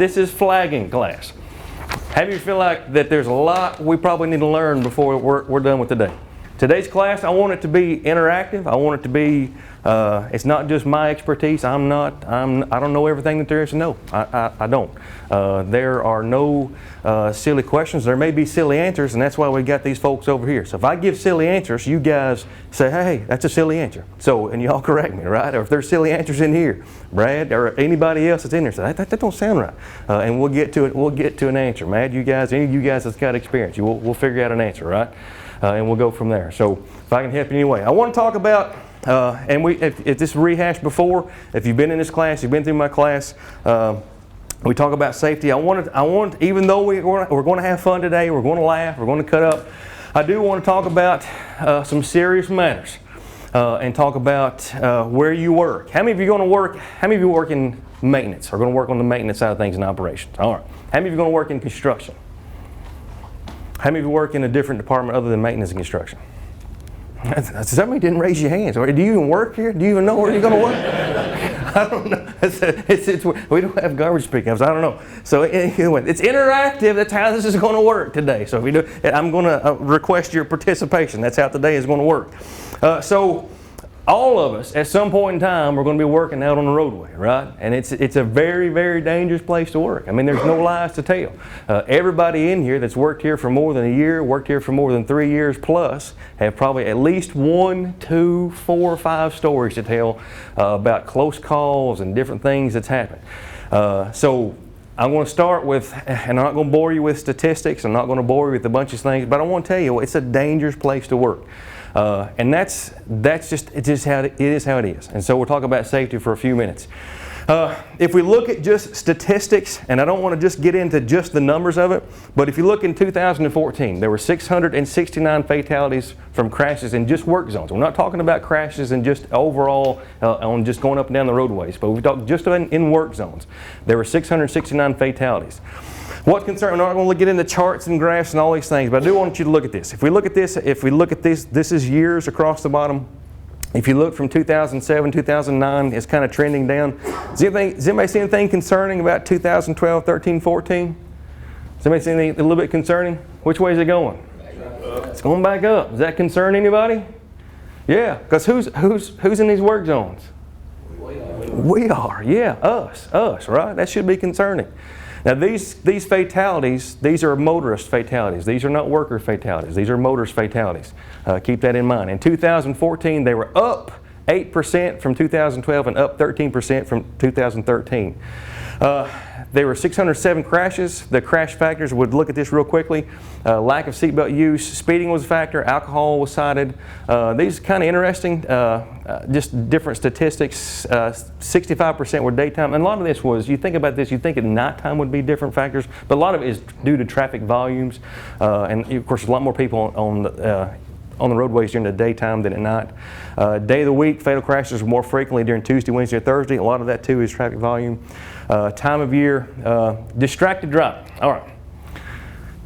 is flagging class. How do you feel like that there's a lot we probably need to learn before we're done with today? Today's class, I want it to be interactive. I want it to be, it's not just my expertise. I don't know everything that there is to know. I don't. There are no silly questions. There may be silly answers, and that's why we got these folks over here. So if I give silly answers, you guys say, hey, that's a silly answer. So, and y'all correct me, right? Or if there's silly answers in here, Brad or anybody else that's in there, say, that don't sound right. And we'll get to it. We'll get to an answer. Matt, you guys, any of you guys that's got experience, we'll figure out an answer, right? And we'll go from there. So if I can help you anyway. I want to talk about, if this rehashed before, if you've been in this class, you've been through my class, we talk about safety. I want, even though we're going to have fun today, we're going to laugh, we're going to cut up, I do want to talk about some serious matters and talk about where you work. How many of you are going to work? How many of you work in maintenance? Are going to work on the maintenance side of things in operations? All right. How many of you are going to work in construction? How many of you work in a different department other than maintenance and construction? Somebody didn't raise your hands. Do you even work here? Do you even know where you're going to work? I don't know. We don't have garbage pickups. I don't know. So anyway, it's interactive. That's how this is going to work today. So if you do, I'm going to request your participation. That's how today is going to work. So all of us, at some point in time, we're going to be working out on the roadway, right? And it's a very, very dangerous place to work. I mean, there's no lies to tell. Everybody in here that's worked here for more than a year, worked here for more than 3 years plus, have probably at least 1, 2, 4, 5 stories to tell about close calls and different things that's happened. So I'm going to start with, and I'm not going to bore you with statistics. I'm not going to bore you with a bunch of things, but I want to tell you, it's a dangerous place to work. And that's just how it is. And so we'll talk about safety for a few minutes. If we look at just statistics, and I don't want to just get into just the numbers of it, but if you look in 2014, there were 669 fatalities from crashes in just work zones. We're not talking about crashes in just overall on just going up and down the roadways, but we talk just in work zones. There were 669 fatalities. What concern? I'm not going to get into charts and graphs and all these things, but I do want you to look at this. If we look at this, this is years across the bottom. If you look from 2007, 2009, it's kind of trending down. Does anybody see anything concerning about 2012, 13, 14? Does anybody see anything a little bit concerning? Which way is it going? It's going back up. Does that concern anybody? Yeah, because who's in these work zones? We are. Yeah, us, right? That should be concerning. Now these fatalities, these are motorist fatalities. These are not worker fatalities. These are motorist fatalities. Keep that in mind. In 2014, they were up 8% from 2012 and up 13% from 2013. There were 607 crashes. The crash factors, would look at this real quickly. Lack of seatbelt use, speeding was a factor, alcohol was cited. These are kind of interesting, just different statistics. 65% were daytime, and a lot of this was, you think about this, you think at nighttime would be different factors, but a lot of it is due to traffic volumes, and of course a lot more people on the roadways during the daytime than at night. Day of the week, fatal crashes more frequently during Tuesday, Wednesday, or Thursday. A lot of that too is traffic volume. Time of year, distracted driving. All right.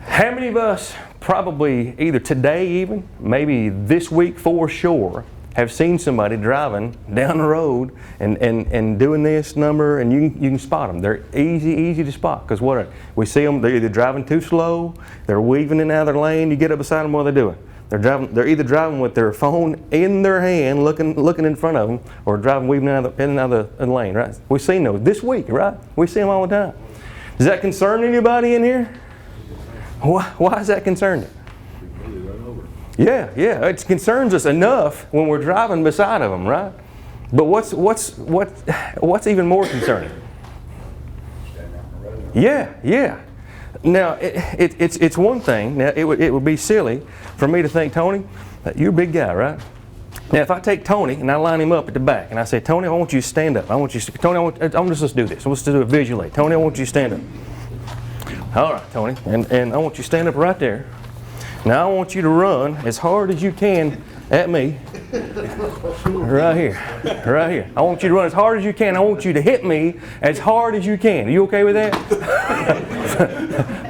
How many of us probably either today even, maybe this week for sure, have seen somebody driving down the road and doing this number, and you can spot them. They're easy to spot, because we see them, they're either driving too slow, they're weaving in and out of their lane. You get up beside them, what are they doing? They're either driving with their phone in their hand, looking in front of them, or driving weaving in and out of the lane, right? We've seen those this week, right? We see them all the time. Does that concern anybody in here? Why is that concerning? Yeah, it concerns us enough when we're driving beside of them, right? But what's even more concerning? Yeah. Now it's one thing. Now it would be silly for me to think, Tony, you're a big guy, right? Now if I take Tony and I line him up at the back and I say, Tony, I want you to stand up. Let's do this. Let's do it visually. Tony, I want you to stand up. All right, Tony, and I want you to stand up right there. Now I want you to run as hard as you can at me. Right here. I want you to run as hard as you can. I want you to hit me as hard as you can. Are you okay with that?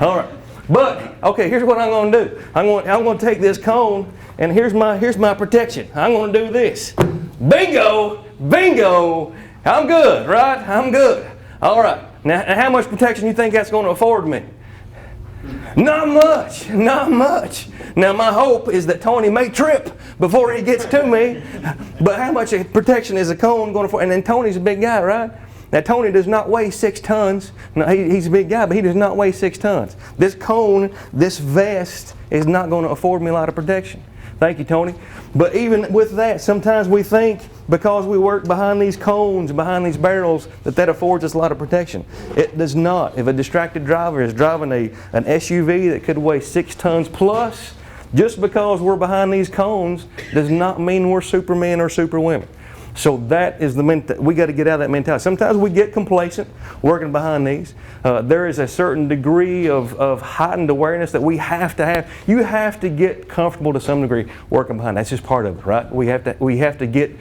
All right. But okay, here's what I'm going to do. I'm going to take this cone, and here's my protection. I'm going to do this. Bingo! I'm good, right? I'm good. All right. Now, how much protection you think that's going to afford me? Not much, not much. Now, my hope is that Tony may trip before he gets to me, but how much protection is a cone going to afford? And then Tony's a big guy, right? Now, Tony does not weigh 6 tons. No, he's a big guy, but he does not weigh 6 tons. This cone, this vest, is not going to afford me a lot of protection. Thank you, Tony. But even with that, sometimes we think because we work behind these cones, behind these barrels, that affords us a lot of protection. It does not. If a distracted driver is driving an SUV that could weigh 6 tons plus, just because we're behind these cones does not mean we're supermen or superwomen. So that is we got to get out of that mentality. Sometimes we get complacent working behind these. There is a certain degree of heightened awareness that we have to have. You have to get comfortable to some degree working behind. That's just part of it, right? We have to get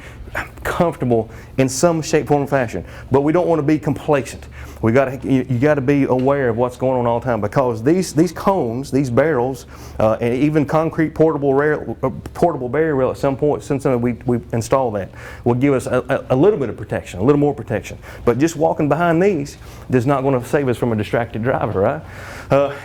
comfortable in some shape, form, or fashion. But we don't want to be complacent. You got to be aware of what's going on all the time, because these cones, these barrels, and even concrete portable barrier rail at some point, since we install that, will give us a little bit of protection, a little more protection. But just walking behind these is not going to save us from a distracted driver, right?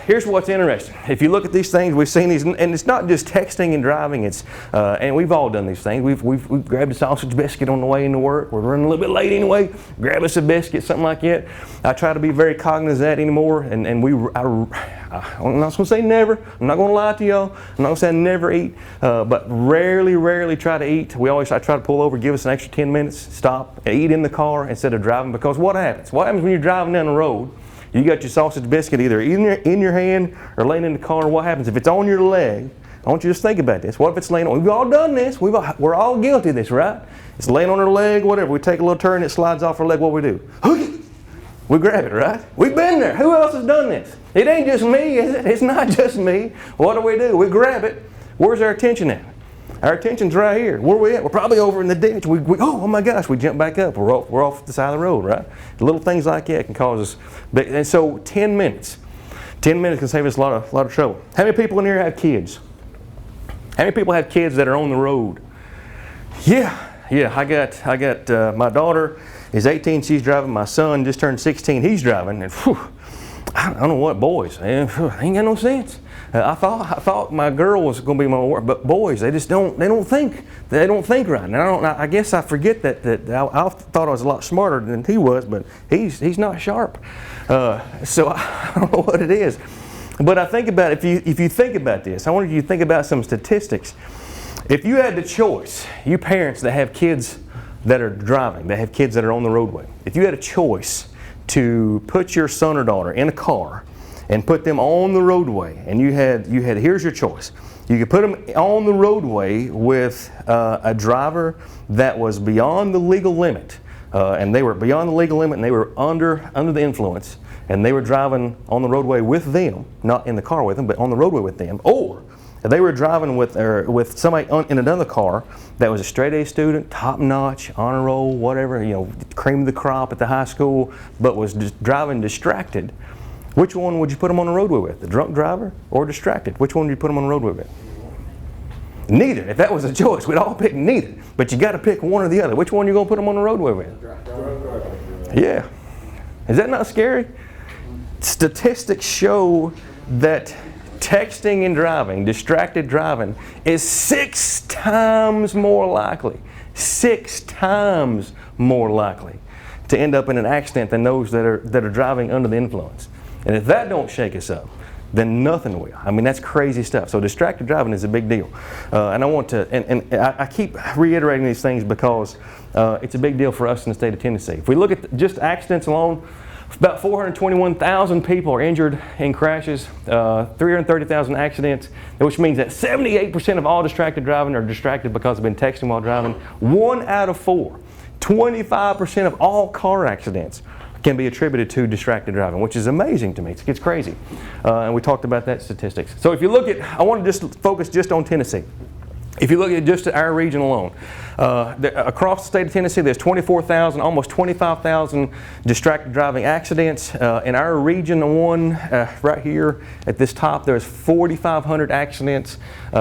Here's what's interesting. If you look at these things, we've seen these, and it's not just texting and driving. It's and we've all done these things. We've grabbed a sausage biscuit on the way into work. We're running a little bit late anyway. Grab us a biscuit, something like that. I try to be very cognizant of that anymore, and I'm not going to say never. I'm not going to lie to y'all. I'm not going to say I never eat, but rarely try to eat. I try to pull over, give us an extra 10 minutes, stop, eat in the car instead of driving, because what happens? What happens when you're driving down the road? You got your sausage biscuit either in your hand or laying in the car. What happens if it's on your leg? I want you to just think about this. What if it's laying on? We've all done this. We're all guilty of this, right? It's laying on our leg, whatever. We take a little turn, it slides off our leg. What do? We grab it, right? We've been there. Who else has done this? It ain't just me, is it? It's not just me. What do? We grab it. Where's our attention at? Our attention's right here. Where are we at? We're probably over in the ditch. Oh my gosh, we jump back up. We're off the side of the road, right? Little things like that can cause us. And so 10 minutes. 10 minutes can save us a lot of trouble. How many people in here have kids? How many people have kids that are on the road? Yeah. I got my daughter is 18. She's driving. My son just turned 16. He's driving. And I don't know what boys. Ain't got no sense. I thought my girl was going to be my work, but boys, they don't think right. And I guess I forget that I thought I was a lot smarter than he was, but he's not sharp. So I don't know what it is. But I think about if you think about this, I want you to think about some statistics. If you had the choice, you parents that have kids that are driving, that have kids that are on the roadway, if you had a choice to put your son or daughter in a car and put them on the roadway, and you had here's your choice. You could put them on the roadway with a driver that was beyond the legal limit, and they were beyond the legal limit, and they were under the influence, and they were driving on the roadway with them, not in the car with them, but on the roadway with them, or they were driving with somebody in another car that was a straight A student, top notch, honor roll, whatever, cream of the crop at the high school, but was just driving distracted. Which one would you put them on the roadway with? The drunk driver or distracted? Which one would you put them on the roadway with? Neither. If that was a choice, we'd all pick neither. But you got to pick one or the other. Which one are you going to put them on the roadway with? Yeah. Is that not scary? Statistics show that texting and driving, distracted driving, is 6 times more likely to end up in an accident than those that are driving under the influence. And if that don't shake us up, then nothing will. I mean, that's crazy stuff. So distracted driving is a big deal. And I want to, and I keep reiterating these things because it's a big deal for us in the state of Tennessee. If we look at just accidents alone, about 421,000 people are injured in crashes, 330,000 accidents, which means that 78% of all distracted driving are distracted because they've been texting while driving. 1 out of 4, 25% of all car accidents can be attributed to distracted driving, which is amazing to me. It's crazy. And we talked about that statistics. So if you look at, I want to just focus just on Tennessee. If you look at just our region alone, across the state of Tennessee, there's 24,000, almost 25,000 distracted driving accidents. In our region right here at this top, there's 4,500 accidents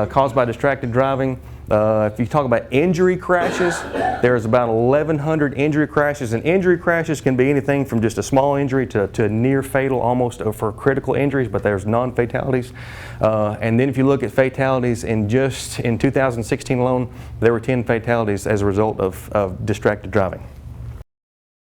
caused by distracted driving. If you talk about injury crashes, there's about 1,100 injury crashes, and injury crashes can be anything from just a small injury to near fatal, almost for critical injuries, but there's non-fatalities. And then if you look at fatalities in 2016 alone, there were 10 fatalities as a result of distracted driving.